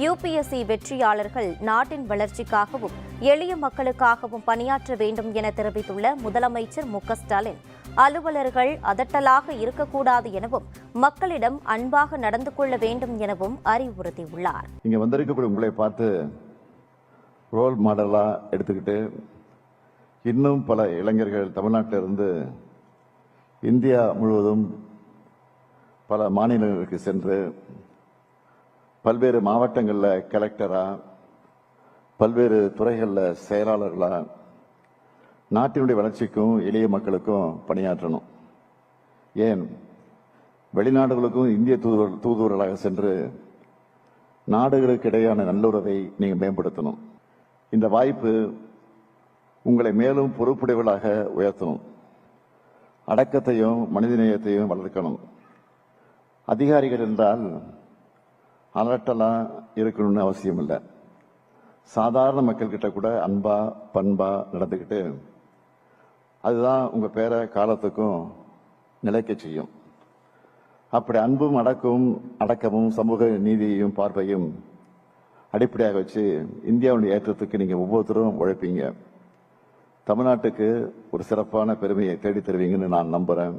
UPSC வெற்றியாளர்கள் நாட்டின் வளர்ச்சிக்காகவும் எளிய மக்களுக்காகவும் பணியாற்ற வேண்டும் என தெரிவித்துள்ள முதலமைச்சர் மு.க.ஸ்டாலின், அலுவலர்கள் அதட்டலாக இருக்கக்கூடாது எனவும் மக்களிடம் அன்பாக நடந்து கொள்ள வேண்டும் எனவும் அறிவுறுத்தியுள்ளார். இங்க வந்திருக்கக்கூடிய உங்களை பார்த்து ரோல் மாடலா எடுத்துக்கிட்டு இன்னும் பல இளைஞர்கள் தமிழ்நாட்டிலிருந்து இந்தியா முழுவதும் பல மாநிலங்களுக்கு சென்று பல்வேறு மாவட்டங்களில் கலெக்டரா, பல்வேறு துறைகளில் செயலாளர்களா நாட்டினுடைய வளர்ச்சிக்கும் எளிய மக்களுக்கும் பணியாற்றணும். ஏன் வெளிநாடுகளுக்கும் இந்திய தூதுவர்களாக சென்று நாடுகளுக்கு இடையான நல்லுறவை நீங்க மேம்படுத்தணும். இந்த வாய்ப்பு உங்களை மேலும் பொறுப்புடையவர்களாக உயர்த்தணும். அடக்கத்தையும் மனிதநேயத்தையும் வளர்க்கணும். அதிகாரிகள் என்றால் அலட்டலா இருக்கணும்னு அவசியம் இல்லை. சாதாரண மக்கள் கிட்ட கூட அன்பா பண்பா நடந்துக்கிட்டு அதுதான் உங்க பேரை காலத்துக்கும் நிலைக்க செய்யும். அப்படி அன்பும் அடக்கமும் சமூக நீதியையும் பார்வையும் அடிப்படையாக வச்சு இந்தியாவுடைய ஏற்றத்துக்கு நீங்க ஒவ்வொருத்தரும் உழைப்பீங்க. தமிழ்நாட்டுக்கு ஒரு சிறப்பான பெருமையை தேடி தருவீங்கன்னு நான் நம்புறேன்.